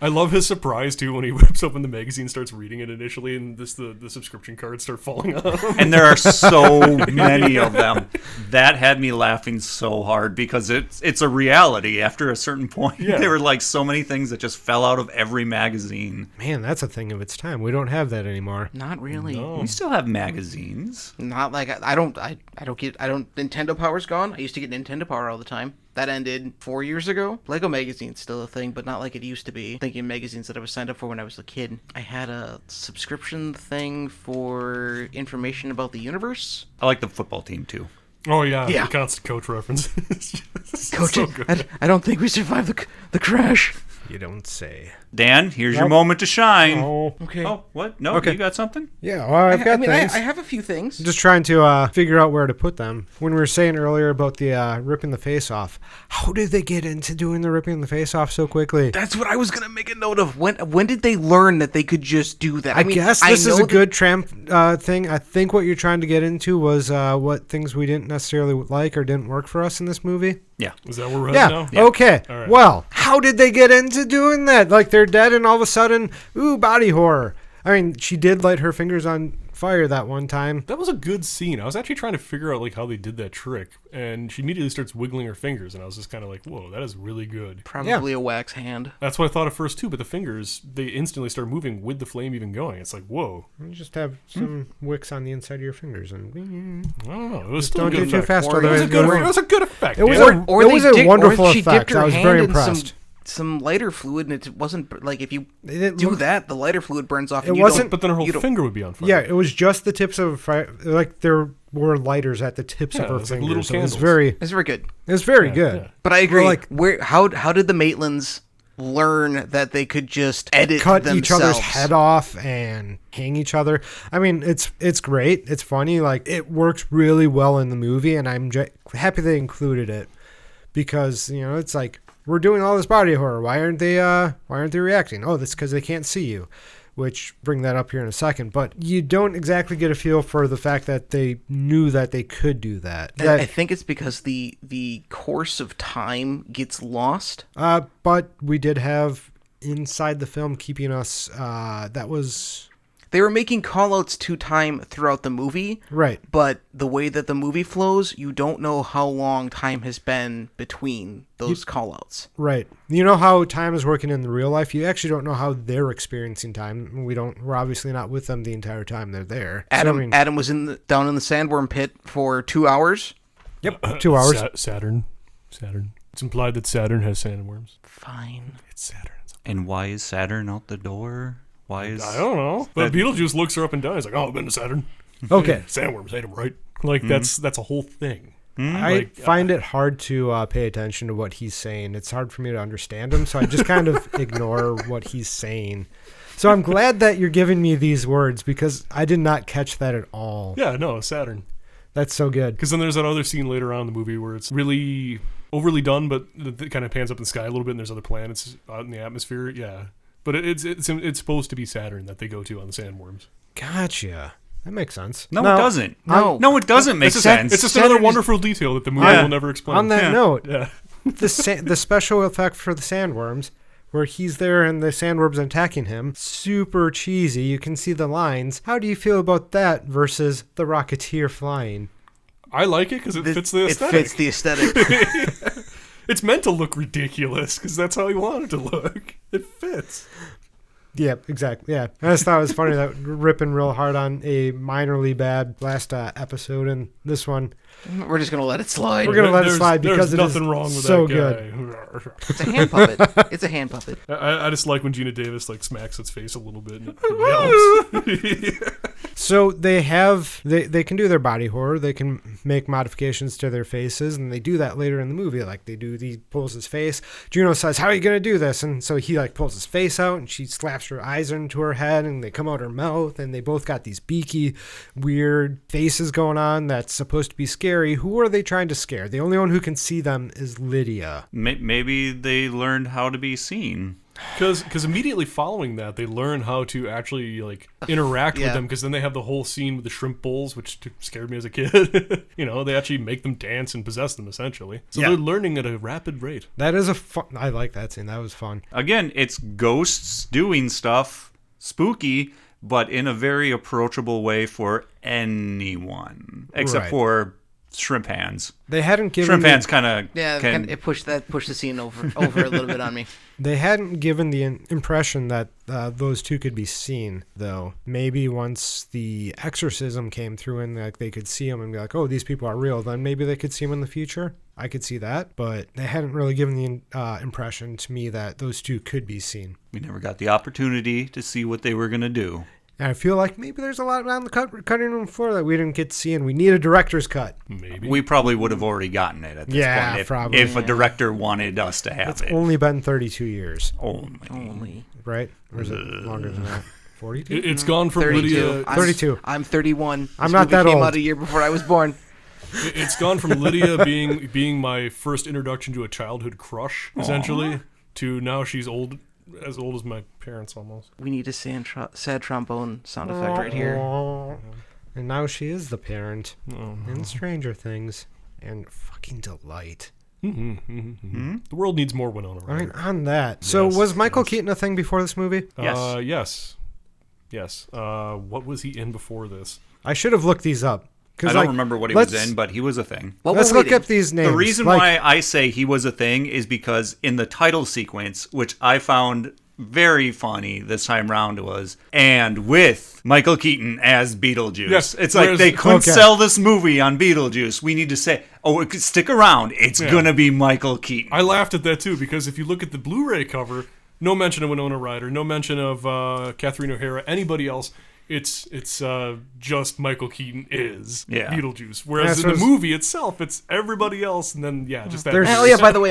I love his surprise too when he whips open the magazine, starts reading it initially, and the subscription cards start falling on him. And there are so many of them. That had me laughing so hard because it's a reality after a certain point. Yeah. There were like so many things that just fell out of every magazine. Man, that's a thing of its time. We don't have that anymore. Not really. No. We still have magazines. Not like I don't Nintendo Power's gone. I used to get Nintendo Power all the time. That ended 4 years ago. Lego Magazine's still a thing, but not like it used to be. Thinking magazines that I was signed up for when I was a kid. I had a subscription thing for information about the universe. I like the football team too. Oh yeah, Yeah. the constant coach reference. Coach, So good. I don't think we survived the crash. You don't say. Dan, here's your Yep. moment to shine. Oh. Okay. Oh, what? No, Okay. you got something? Yeah, well, I've got things. I have a few things. Just trying to figure out where to put them. When we were saying earlier about the ripping the face off, how did they get into doing the ripping the face off so quickly? That's what I was gonna make a note of. When did they learn that they could just do that? I guess this is know a good tramp thing. I think what you're trying to get into was what things we didn't necessarily like or didn't work for us in this movie. Yeah. Is that where we're Yeah. at now? Okay. All right. Well, how did they get into doing that? Like they're dead and all of a sudden, ooh, body horror. I mean, she did light her fingers on fire that one time. That was a good scene. I was actually trying to figure out like how they did that trick, and she immediately starts wiggling her fingers, and I was just kind of like, "Whoa, that is really good." Probably a wax hand. That's what I thought at first too. But the fingers, they instantly start moving with the flame even going. It's like, whoa. You just have some wicks on the inside of your fingers and I don't know. It was still don't a good do too effect. fast. Or It was Otherwise, a good. you'll It was a good effect. It was yeah. a- it was a wonderful she effect. dipped her I was hand very in impressed. Some lighter fluid, and it wasn't like if you It didn't do look- that, the lighter fluid burns off. It and you wasn't- don't- But then her whole you don't- finger would be on fire. Yeah, it was just the tips of fire. Like there were lighters at the tips Yeah, of her it was like fingers. little So it was candles. very, It's very good. good. yeah. But I agree. like- How did the Maitlands learn that they could just edit Cut themselves? each other's head off and hang each other. I mean, it's great. It's funny. Like it works really well in the movie, and I'm happy they included it because it's like we're doing all this body horror. Why aren't they reacting? Oh, that's because they can't see you. Which bring that up here in a second, but you don't exactly get a feel for the fact that they knew that they could do that. I think it's because the course of time gets lost. But we did have inside the film keeping us. That was They were making callouts to time throughout the movie, right. but the way that the movie flows, you don't know how long time has been between those callouts. Right. You know how time is working in the real life? You actually don't know how they're experiencing time. We're obviously not with them the entire time they're there. So, Adam I mean, Adam was down in the sandworm pit for 2 hours. yep, 2 hours. Saturn. It's implied that Saturn has sandworms. Fine. It's Saturn. And why is Saturn out the door? Why is I don't know. But Beetlejuice looks her up and down. He's like, "Oh, I've been to Saturn. Okay. Sandworms ate him, right?" Like that's a whole thing. I find it hard to pay attention to what he's saying. It's hard for me to understand him, so I just kind of ignore what he's saying. So I'm glad that you're giving me these words because I did not catch that at all. Yeah, no, Saturn. That's so good. Because then there's that other scene later on in the movie where it's really overly done, but it kind of pans up in the sky a little bit, and there's other planets out in the atmosphere. Yeah, but it's supposed to be Saturn that they go to on the sandworms. Gotcha. That makes sense. No, Now, it doesn't. No. No, it doesn't make It's just, sense. it's just Saturn another is- wonderful detail that the movie Yeah. will never explain. On that Yeah. note, yeah. the special effect for the sandworms, where he's there and the sandworms attacking him, super cheesy. You can see the lines. How do you feel about that versus the Rocketeer flying? I like it because it fits the It aesthetic. fits the aesthetic. It's meant to look ridiculous because that's how he wanted to look. It fits. Yeah, exactly. Yeah, I just thought it was funny that we're ripping real hard on a minorly bad last episode, and this one We're just gonna let it slide. we're gonna let it There's- slide because there's it is nothing wrong with so that good. guy. It's a hand puppet. It's a hand puppet. I just like when Gina Davis like smacks its face a little bit and it helps. So they can do their body horror. They can make modifications to their faces, and they do that later in the movie. Like he pulls his face. Juno says, "How are you gonna do this?" And so he like pulls his face out, and she slaps her eyes into her head, and they come out her mouth, and they both got these beaky, weird faces going on that's supposed to be scary. Who are they trying to scare? The only one who can see them is Lydia. Maybe they learned how to be seen. Because immediately following that, they learn how to actually like interact with Yeah. them. Because then they have the whole scene with the shrimp bowls, which scared me as a kid. They actually make them dance and possess them essentially. So Yeah. they're learning at a rapid rate. That is I like that scene. That was fun. Again, it's ghosts doing stuff, spooky, but in a very approachable way for anyone, except Right. for shrimp hands. They hadn't given Shrimp the- hands kind of Yeah, it pushed the scene over a little bit on me. They hadn't given the impression that those two could be seen, though. Maybe once the exorcism came through and like they could see them and be like, "Oh, these people are real," then maybe they could see them in the future. I could see that, but they hadn't really given the impression to me that those two could be seen. We never got the opportunity to see what they were going to do. And I feel like maybe there's a lot on the cutting room floor that we didn't get to see, and we need a director's cut. Maybe. We probably would have already gotten it at this Yeah, point probably. if a director wanted us to have It's it. only been 32 years, Only right? Or is it longer than that? 42? It's gone from 32. Lydia. 32. I'm 31. I'm This not movie that came old. out a year before I was born. It's gone from Lydia being my first introduction to a childhood crush, essentially, to now she's as old as my parents almost. We need a sad trombone sound effect right here. And now she is the parent Oh. in Stranger Things. And fucking delight. The world needs more Winona I mean, Ryder. on that. So Yes, was Michael yes. Keaton a thing before this movie? Yes. Yes. What was he in before this? I should have looked these up. I don't remember what he was in, but he was a thing. What Let's we're look reading. up these names. The reason Like, why I say he was a thing is because in the title sequence, which I found very funny this time round, was and with Michael Keaton as Beetlejuice. Yes, It's like whereas- they couldn't Okay. sell this movie on Beetlejuice. We need to say, stick around. It's Yeah. gonna be Michael Keaton. I laughed at that too because if you look at the Blu-ray cover, no mention of Winona Ryder, no mention of Catherine O'Hara, anybody else. It's just Michael Keaton is Yeah. Beetlejuice. Whereas Yeah, in the so movie itself, it's everybody else, and then just that. There's- Oh yeah, by the way,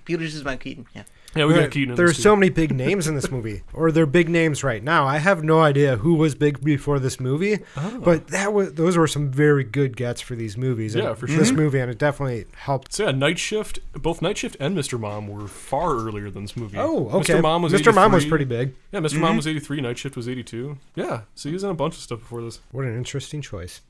Beetlejuice is Mike Keaton. Yeah. yeah, we got Keaton. In There's this so too. many big names in this movie, or they're big names right now. I have no idea who was big before this movie, but those were some very good gets for these movies. Yeah, and for This sure. movie, and it definitely helped. So yeah, Night Shift, both Night Shift and Mr. Mom were far earlier than this movie. Oh, okay. Mr. Mom was Mr. Mom was 83. pretty big. Yeah, Mr. Mom was 83, Night Shift was 82. Yeah, so he was in a bunch of stuff before this. What an interesting choice.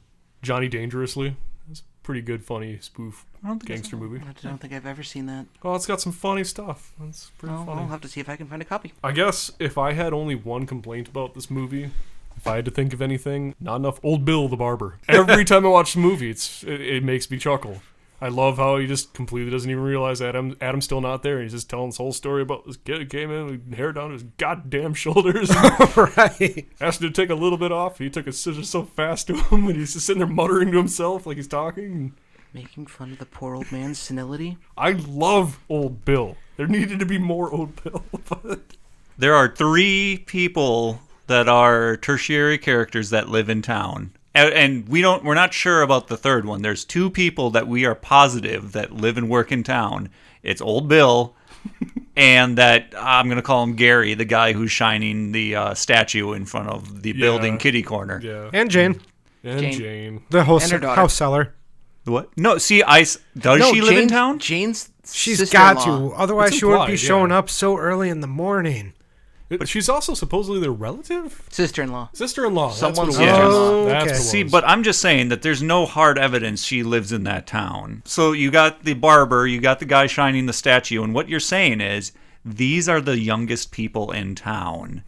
Johnny Dangerously. It's a pretty good, funny spoof gangster movie. I don't think I've ever seen that. Oh, it's got some funny stuff. It's pretty Well, funny. I'll have to see if I can find a copy. I guess if I had only one complaint about this movie, if I had to think of anything, not enough Old Bill the barber. Every time I watch the movie, it makes me chuckle. I love how he just completely doesn't even realize Adam's still not there. And he's just telling this whole story about this kid who came in with hair down to his goddamn shoulders. Right. Asked him to take a little bit off. He took his scissors so fast to him, and he's just sitting there muttering to himself like he's talking. Making fun of the poor old man's senility. I love Old Bill. There needed to be more Old Bill, but There are 3 people that are tertiary characters that live in town. And we're not sure about the third one. There's 2 people that we are positive that live and work in town. It's Old Bill and that I'm going to call him Gary, the guy who's shining the statue in front of the building kitty corner. yeah. And Jane, And Jane. Jane. the whole And her daughter. house seller. What? No, see, does she live in town? Jane's She's sister-in-law. got to. Otherwise, It's she wouldn't be implied, showing yeah. up so early in the morning. But she's also supposedly their relative? Sister-in-law. Sister-in-law. Someone's That's what it was. sister-in-law. That's Okay. what it See, was. but I'm just saying that there's no hard evidence she lives in that town. So you got the barber, you got the guy shining the statue, and what you're saying is these are the youngest people in town.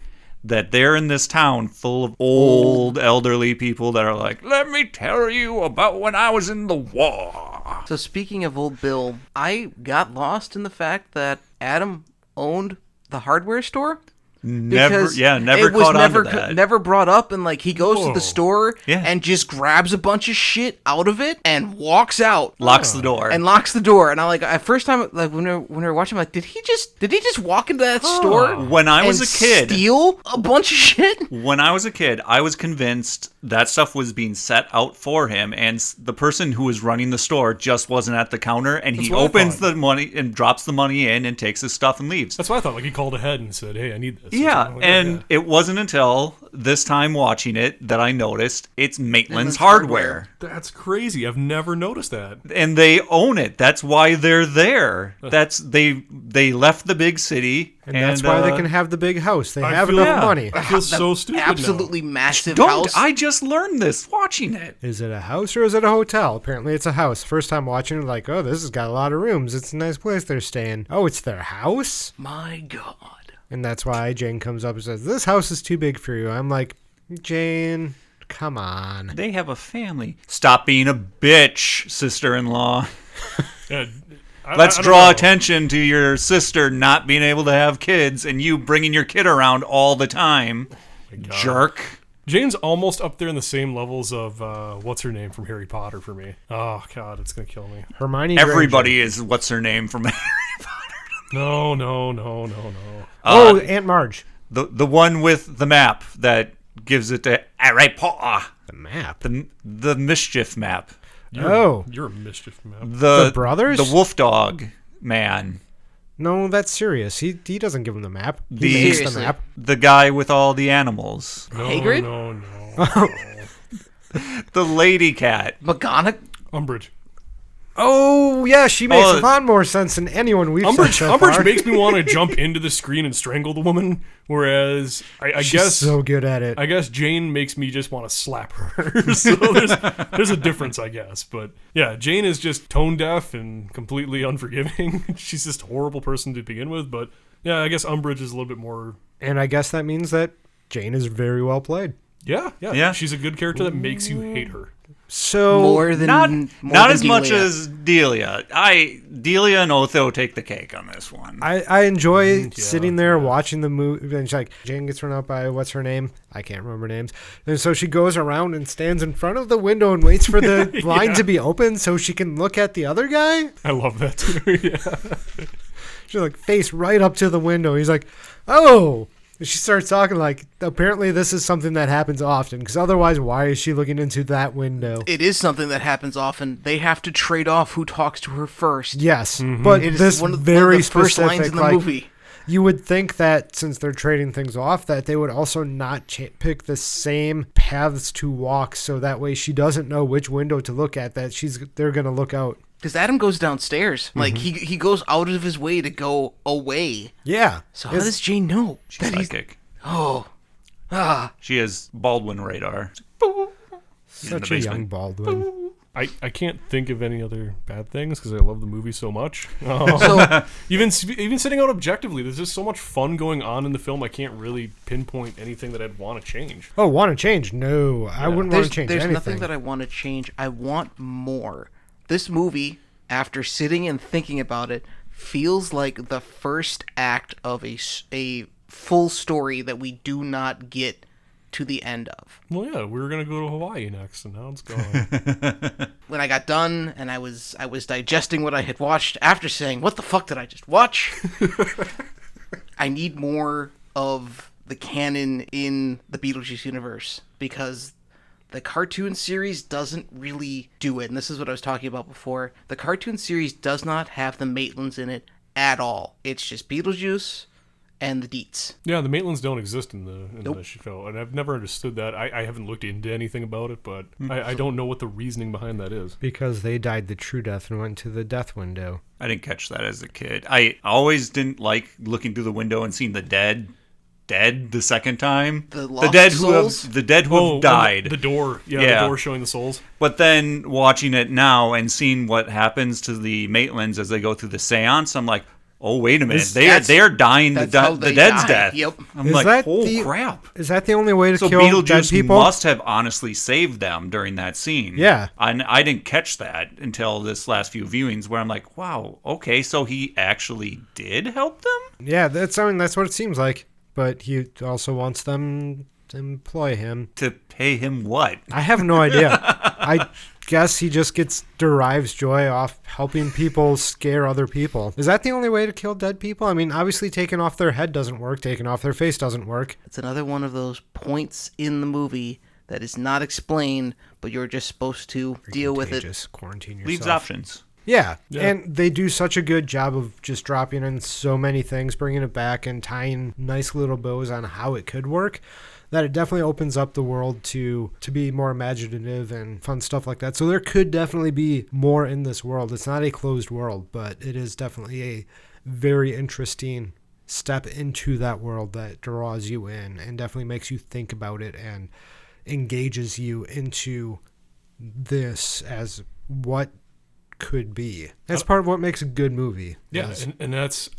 that they're in this town full of old elderly people that are like, let me tell you about when I was in the war. So speaking of Old Bill, I got lost in the fact that Adam owned the hardware store. Never it was caught on to that. never brought up, and like he goes to Whoa. the store Yeah. and just grabs a bunch of shit out of it and walks out. Locks the door. And locks the door, and I like at first time like when we were watching, I'm like, did he just walk into that store? When I was and a kid, steal a bunch of shit? When I was a kid, I was convinced that stuff was being set out for him, and the person who was running the store just wasn't at the counter, and he what I opens thought. the money and drops the money in and takes his stuff and leaves. That's what I thought. Like he called ahead and said, "Hey, I need this." or Yeah, something like that. and it wasn't until this time watching it that I noticed it's Maitland's Maitland's hardware. That's crazy. I've never noticed that. And they own it. That's why they're there. They left the big city, And that's why they can have the big house. They have enough money. I feel so stupid now. Absolutely massive Don't house. I just learned this watching it. Is it a house or is it a hotel? Apparently it's a house. First time watching it, like, oh, this has got a lot of rooms. It's a nice place they're staying. Oh, it's their house? My God. And that's why Jane comes up and says, this house is too big for you. I'm like, Jane, come on. They have a family. Stop being a bitch, sister-in-law. Yeah, Let's I don't draw know. attention to your sister not being able to have kids and you bringing your kid around all the time. Jerk. Jane's almost up there in the same levels of what's her name from Harry Potter for me. Oh God, it's gonna kill me. Hermione Everybody is what's her name from No. Oh, Aunt Marge. the one with the map that gives it to Harry Potter. The map. The mischief map. You're a mischief man. The brothers? The wolf dog man. No, that's serious. He doesn't give him the map. He The- makes the Seriously. map. The guy with all the animals. Hagrid? No. The lady cat. McGonagall? Umbridge. Oh, yeah, she makes Oh, a lot more sense than anyone we've said so Umbridge far. makes me want to jump into the screen and strangle the woman, whereas I She's guess so good at it. I guess Jane makes me just want to slap her. So there's a difference, I guess. But yeah, Jane is just tone deaf and completely unforgiving. She's just a horrible person to begin with. But yeah, I guess Umbridge is a little bit more. And I guess that means that Jane is very well played. Yeah. She's a good character that makes you hate her. So More than Not than as much Delia. as Delia. Delia and Otho take the cake on this one. I enjoy sitting there watching the movie. And she's like, Jane gets run out by, what's her name? I can't remember names. And so she goes around and stands in front of the window and waits for the line to be open so she can look at the other guy. I love that too. Yeah. She's like, face right up to the window. He's like, oh. And she starts talking like, apparently this is something that happens often. Because otherwise, why is she looking into that window? It is something that happens often. They have to trade off who talks to her first. Yes, but It is this one of very the first specific, lines in the like, movie. you would think that since they're trading things off, that they would also not pick the same paths to walk, so that way she doesn't know which window to look at. That they're gonna look out. Because Adam goes downstairs. Like, he goes out of his way to go away. Yeah. So how does Jane know? She's psychic. Oh. She has Baldwin radar. Such a young Baldwin. I can't think of any other bad things because I love the movie so much. So, Even sitting out objectively, there's just so much fun going on in the film. I can't really pinpoint anything that I'd want to change. Oh, want to change? No, I wouldn't want to change there's anything. nothing that I want to change. I want more. This movie, after sitting and thinking about it, feels like the first act of a full story that we do not get to the end of. Well, yeah, we were gonna go to Hawaii next, and now it's gone. When I got done and I was digesting what I had watched after saying, "What the fuck did I just watch?" I need more of the canon in the Beetlejuice universe because the cartoon series doesn't really do it. And this is what I was talking about before. The cartoon series does not have the Maitlands in it at all. It's just Beetlejuice and the Deets. Yeah, the Maitlands don't exist in the Nope. show, and I've never understood that. I haven't looked into anything about it, but I don't know what the reasoning behind that is. Because they died the true death and went to the death window. I didn't catch that as a kid. I always didn't like looking through the window and seeing the dead the second time. The lost dead souls? who have died. The door. Yeah, Yeah. the door showing the souls. But then watching it now and seeing what happens to the Maitlands as they go through the seance, I'm like, oh, wait a minute. Is- They are dying the that's how they dead's die. death. Yep. I'm Is like, that oh, the- crap. Is that the only way to So kill dead Beetlejuice people? must have honestly saved them during that scene. Yeah. I didn't catch that until this last few viewings where I'm like, wow, okay, so he actually did help them? Yeah, that's what it seems like. But he also wants them to employ him. To pay him what? I have no idea. I guess he just derives joy off helping people scare other people. Is that the only way to kill dead people? I mean, obviously taking off their head doesn't work. Taking off their face doesn't work. It's another one of those points in the movie that is not explained, but you're just supposed to deal with it. Just quarantine yourself. Leaves options. Yeah. Yeah. And they do such a good job of just dropping in so many things, bringing it back and tying nice little bows on how it could work, that it definitely opens up the world to be more imaginative and fun stuff like that. So there could definitely be more in this world. It's not a closed world, but it is definitely a very interesting step into that world that draws you in and definitely makes you think about it and engages you into this as what could be. That's part of what makes a good movie. Yeah, is- and that's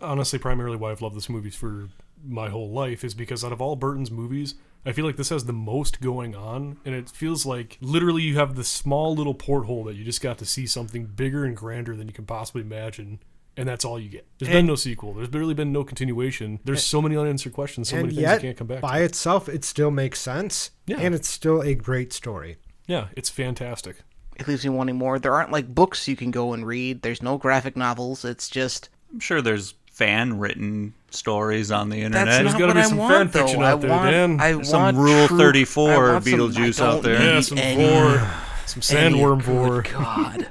honestly primarily why I've loved this movie for my whole life, is because out of all Burton's movies, I feel like this has the most going on, and it feels like literally you have this small little porthole that you just got to see something bigger and grander than you can possibly imagine, and that's all you get. There's been no sequel. There's barely been no continuation. There's so many unanswered questions, so and many things yet, you can't come back by to. itself, it still makes sense, Yeah. and it's still a great story. Yeah, it's fantastic. It leaves me wanting more. There aren't like books you can go and read. There's no graphic novels. It's just I'm sure there's fan-written stories on the internet. that's There's not gotta what be I some want, fan though. fiction I out there, want, Dan. I There's some want Rule true- 34 I want some- Beetlejuice I out don't there. Yeah, need some any- vor, some any- sandworm good vor. God.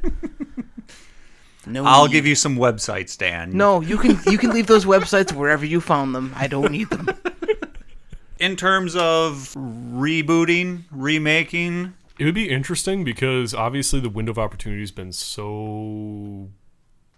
No I'll need. give you some websites, Dan. No, you can leave those websites wherever you found them. I don't need them. In terms of rebooting, remaking, It would be interesting because obviously the window of opportunity has been so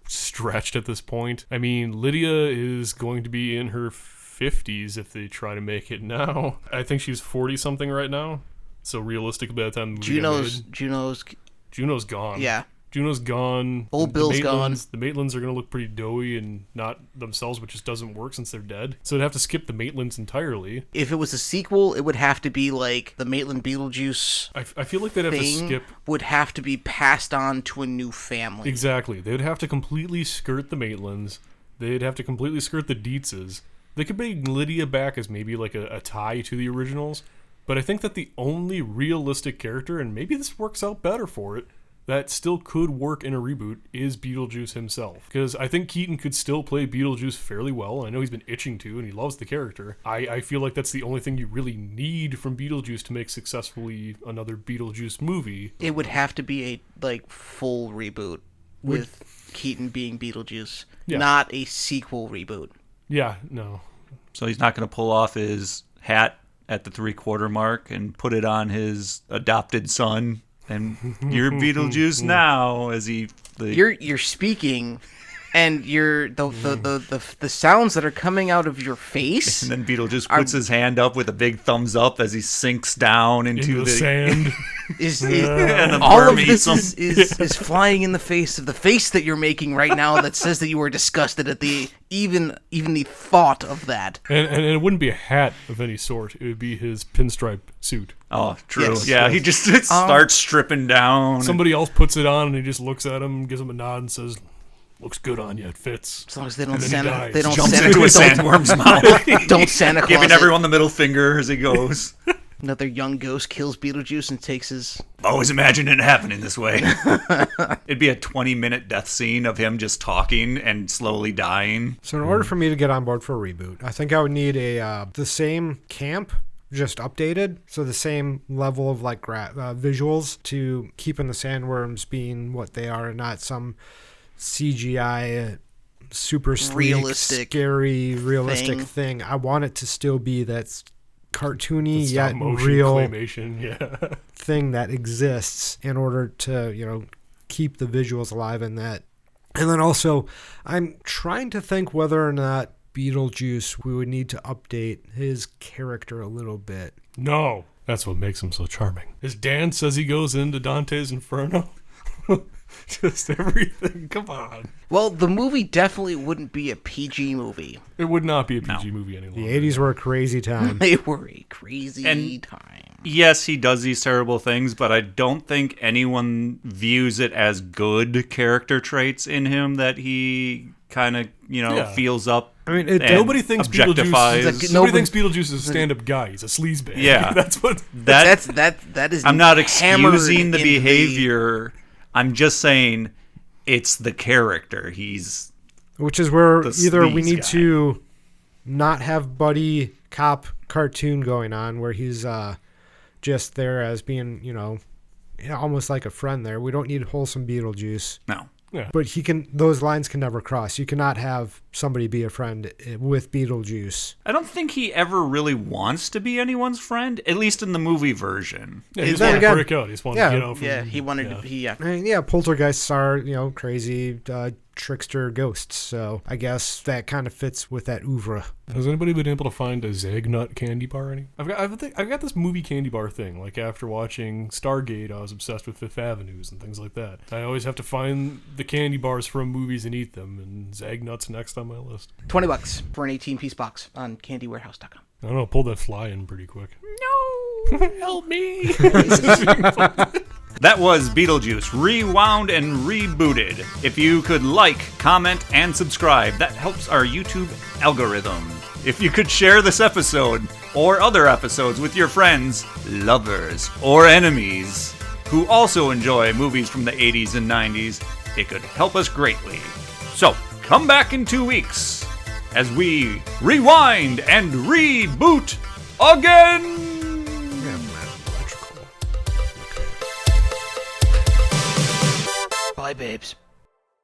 stretched at this point. I mean, Lydia is going to be in her 50s if they try to make it now. I think she's 40 something right now. So realistically, by the time the movie Juno's, Juno's gone. yeah. Juno's gone. Old Bill's gone. The Maitlands are going to look pretty doughy and not themselves, which just doesn't work since they're dead. So they'd have to skip the Maitlands entirely. If it was a sequel, it would have to be like the Maitland Beetlejuice I feel like they'd have to thing skip. would have to be passed on to a new family. Exactly. They'd have to completely skirt the Maitlands. They'd have to completely skirt the Dietzes. They could bring Lydia back as maybe like a tie to the originals. But I think that the only realistic character, and maybe this works out better for it, that still could work in a reboot is Beetlejuice himself. Because I think Keaton could still play Beetlejuice fairly well. I know he's been itching to, and he loves the character. I feel like that's the only thing you really need from Beetlejuice to make successfully another Beetlejuice movie. It would have to be a like full reboot with Keaton being Beetlejuice, Yeah. not a sequel reboot. Yeah, no. so he's not going to pull off his hat at the 3/4 mark and put it on his adopted son. And you're Beetlejuice now, as he. You're speaking, and you're the sounds that are coming out of your face. And then Beetlejuice puts his hand up with a big thumbs up as he sinks down into the sand. and the All worm of eats this him. is flying in the face of the face that you're making right now that says that you are disgusted at the even the thought of that. And it wouldn't be a hat of any sort. It would be his pinstripe suit. Oh, true. Yes. Yeah, he just starts stripping down. Somebody else puts it on, and he just looks at him, gives him a nod, and says, "Looks good on you. It fits." As long as they don't And then he Santa, dies. they don't jumps Santa, into a don't, sandworm's mouth, don't Santa Claus giving it. everyone the middle finger as he goes. Another young ghost kills Beetlejuice and takes his. Always imagined it happening this way. It'd be a 20-minute death scene of him just talking and slowly dying. So in order for me to get on board for a reboot, I think I would need the same camp, just updated. So the same level of like visuals to keeping the sandworms being what they are and not some CGI super sleek, Realistic scary, realistic thing. I want it to still be that cartoony yet Stop-motion real claymation, yeah. thing that exists in order to, keep the visuals alive in that. And then also, I'm trying to think whether or not Beetlejuice, we would need to update his character a little bit. No, that's what makes him so charming. As Dan says he goes into Dante's Inferno. Just everything. Come on. Well, the movie definitely wouldn't be a PG movie. It would not be a PG movie any longer. The 80s were a crazy time. They were a crazy time. Yes, he does these terrible things, but I don't think anyone views it as good character traits in him that he kind of, feels up. I mean, Nobody thinks objectifies. Nobody thinks Beetlejuice is a stand-up guy. He's a sleazebag. Yeah. That's what. That is. I'm not hammered excusing the into behavior. I'm just saying it's the character. Which is where the either we sleaze need guy. to not have buddy cop cartoon going on where he's just there as being, almost like a friend there. We don't need wholesome Beetlejuice. No. Yeah. But those lines can never cross. You cannot have somebody be a friend with Beetlejuice. I don't think he ever really wants to be anyone's friend, at least in the movie version. Yeah, he just Then wanted to again- break out. He just wanted yeah. to get out from... Yeah, he wanted to be. Yeah. I mean, poltergeists are, crazy trickster ghosts. So I guess that kind of fits with that oeuvre. Has anybody been able to find a Zagnut candy bar? I've got this movie candy bar thing. Like after watching Stargate, I was obsessed with Fifth Avenues and things like that. I always have to find the candy bars from movies and eat them, and Zagnut's next on my list. $20 for an 18-piece box on candywarehouse.com. I don't know, pull that fly in pretty quick. No, help me. That was Beetlejuice, rewound and rebooted. If you could like, comment, and subscribe, that helps our YouTube algorithm. If you could share this episode or other episodes with your friends, lovers, or enemies who also enjoy movies from the 80s and 90s, it could help us greatly. So, come back in 2 weeks as we rewind and reboot again! Bye, babes.